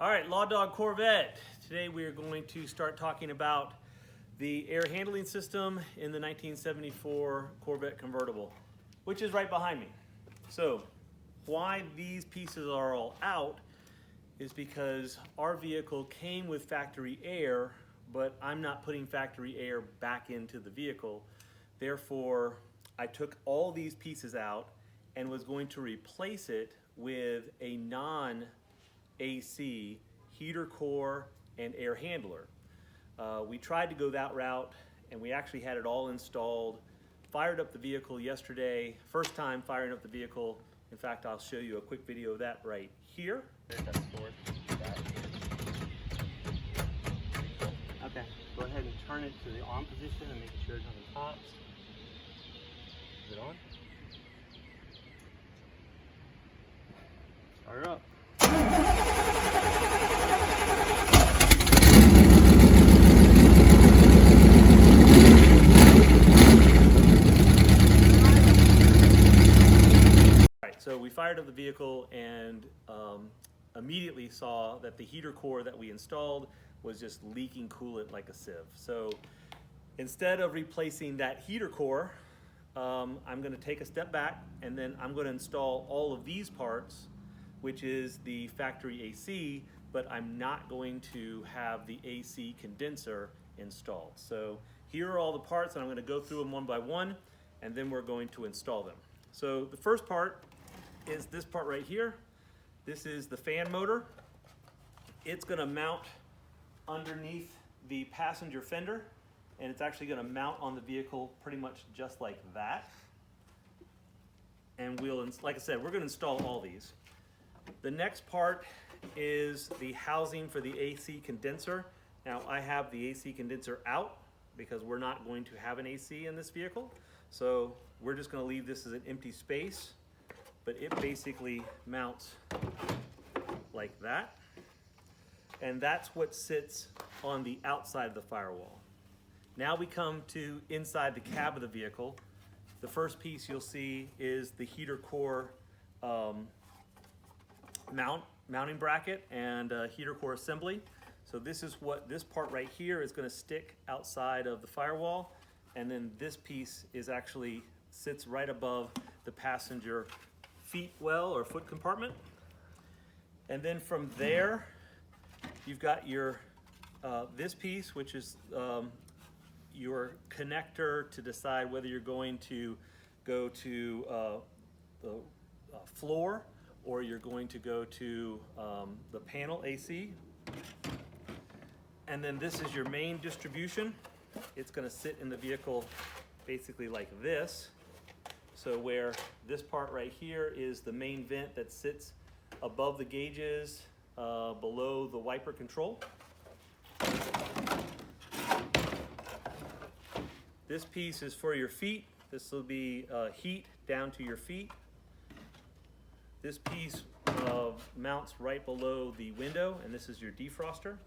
All right, Law Dog Corvette. Today we are going to start talking about the air handling system in the 1974 Corvette convertible, which is right behind me. So why these pieces are all out is because our vehicle came with factory air, but I'm not putting factory air back into the vehicle. Therefore, I took all these pieces out and was going to replace it with a non-AC heater core and air handler. We tried to go that route, and we actually had it all installed. Fired up the vehicle yesterday, first time firing up the vehicle. In fact, I'll show you a quick video of that right here. Okay, go ahead and turn it to the on position and make sure it's on the tops. Is it on? Start her up. So we fired up the vehicle and immediately saw that the heater core that we installed was just leaking coolant like a sieve. So instead of replacing that heater core, I'm going to take a step back and then I'm going to install all of these parts, which is the factory AC, but I'm not going to have the AC condenser installed. So here are all the parts, and I'm going to go through them one by one, and then we're going to install them. So the first part is this part right here. This is the fan motor. It's going to mount underneath the passenger fender, and it's actually going to mount on the vehicle pretty much just like that. And we'll, like I said, we're going to install all these. The next part is the housing for the AC condenser. Now I have the AC condenser out because we're not going to have an AC in this vehicle. So we're just going to leave this as an empty space, but it basically mounts like that. And that's what sits on the outside of the firewall. Now we come to inside the cab of the vehicle. The first piece you'll see is the heater core mounting bracket and heater core assembly. So this is what this part right here is going to stick outside of the firewall, and then this piece is actually sits right above the passenger feet well or foot compartment. And then from there you've got your this piece, which is your connector to decide whether you're going to go to the floor or you're going to go to the panel AC. And then this is your main distribution. It's going to sit in the vehicle basically like this. So where this part right here is the main vent that sits above the gauges, below the wiper control. This piece is for your feet. This will be heat down to your feet. This piece mounts right below the window, and this is your defroster.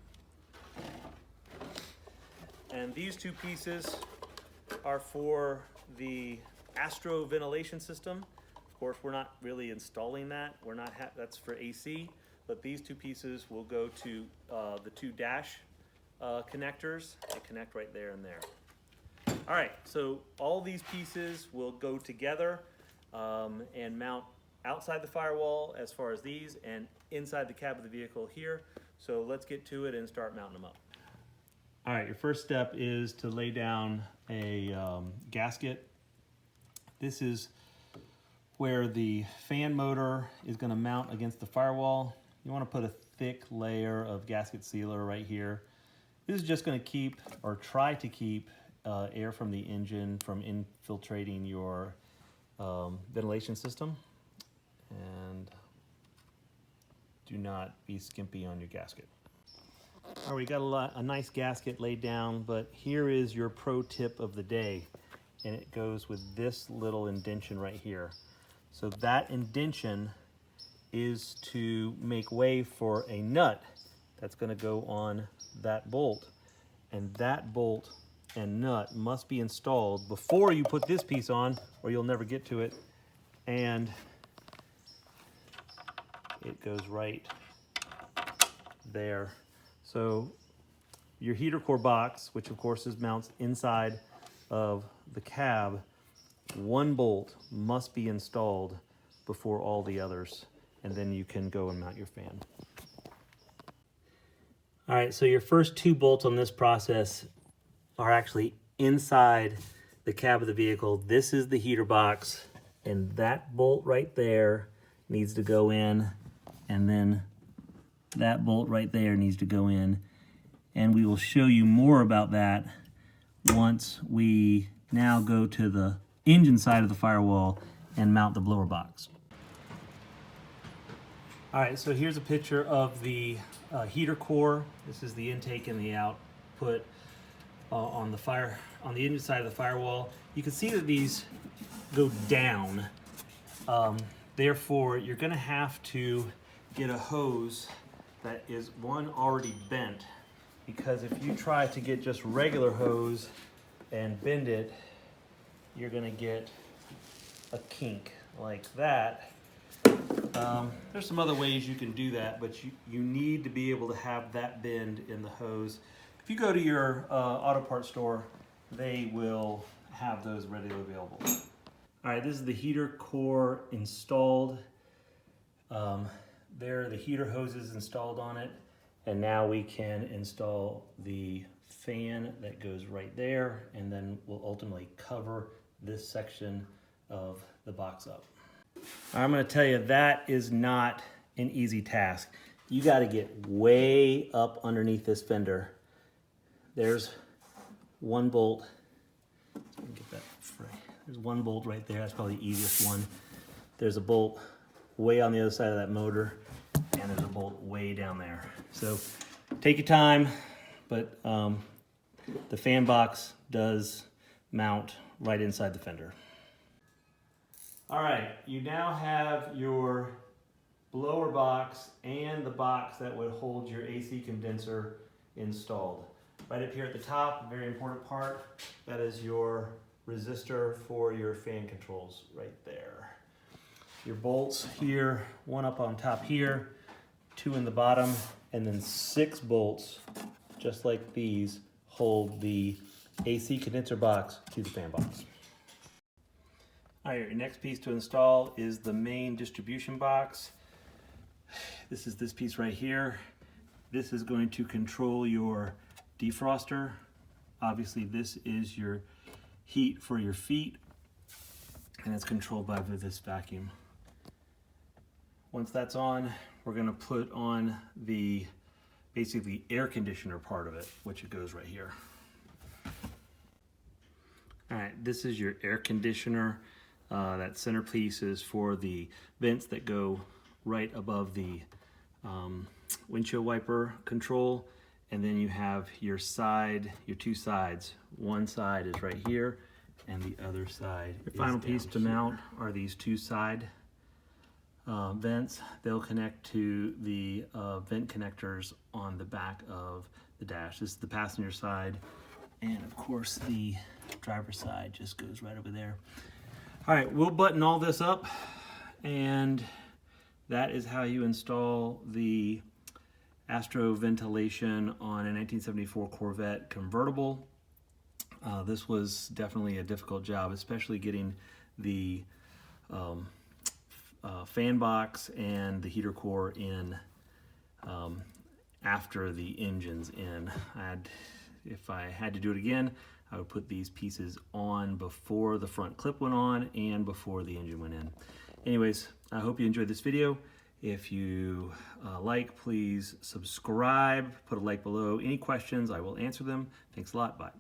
And these two pieces are for the Astro-Ventilation System. Of course, we're not really installing that. We're not that's for AC, but these two pieces will go to the two dash connectors. They connect right there and there. All right, so all these pieces will go together and mount outside the firewall as far as these, and inside the cab of the vehicle here. So let's get to it and start mounting them up. All right, your first step is to lay down a gasket. This is where the fan motor is going to mount against the firewall. You want to put a thick layer of gasket sealer right here. This is just going to keep, or try to keep, air from the engine from infiltrating your ventilation system. And do not be skimpy on your gasket. All right, we got a nice gasket laid down, but here is your pro tip of the day, and it goes with this little indention right here. So that indention is to make way for a nut that's going to go on that bolt, and that bolt and nut must be installed before you put this piece on, or you'll never get to it. And it goes right there. So your heater core box, which of course is mounts inside of the cab, one bolt must be installed before all the others, and then you can go and mount your fan. All right, so your first two bolts on this process are actually inside the cab of the vehicle. This is the heater box, and that bolt right there needs to go in, and then that bolt right there needs to go in. And we will show you more about that once we now go to the engine side of the firewall and mount the blower box. All right, so here's a picture of the heater core. This is the intake and the output on the engine side of the firewall. You can see that these go down. Therefore, you're gonna have to get a hose that is already bent, because if you try to get just regular hose and bend it, you're gonna get a kink like that. There's some other ways you can do that, but you need to be able to have that bend in the hose. If you go to your auto parts store, they will have those readily available. All right, this is the heater core installed. There are the heater hoses installed on it, and now we can install the fan that goes right there, and then we'll ultimately cover this section of the box up. I'm going to tell you, that is not an easy task. You got to get way up underneath this fender. There's one bolt. Let me get that free. There's one bolt right there. That's probably the easiest one. There's a bolt way on the other side of that motor, and there's a bolt way down there. So take your time, but the fan box does mount right inside the fender. All right, you now have your blower box and the box that would hold your AC condenser installed. Right up here at the top, a very important part, that is your resistor for your fan controls right there. Your bolts here, one up on top here, two in the bottom, and then 6 bolts, just like these, hold the AC condenser box to the fan box. All right, your next piece to install is the main distribution box. This is this piece right here. This is going to control your defroster. Obviously, this is your heat for your feet, and it's controlled by this vacuum. Once that's on, we're going to put on the basically air conditioner part of it, which it goes right here. All right, this is your air conditioner. That centerpiece is for the vents that go right above the windshield wiper control, and then you have your two sides. One side is right here, and the other side is down here. Your final piece to mount are these two side vents. They'll connect to the vent connectors on the back of the dash. This is the passenger side, and of course the driver's side just goes right over there. All right, we'll button all this up, and that is how you install the Astro-Ventilation on a 1974 Corvette convertible. This was definitely a difficult job, especially getting the fan box and the heater core in after the engine's in. If I had to do it again, I would put these pieces on before the front clip went on and before the engine went in. Anyways, I hope you enjoyed this video. If you please subscribe, put a like below. Any questions, I will answer them. Thanks a lot, bye.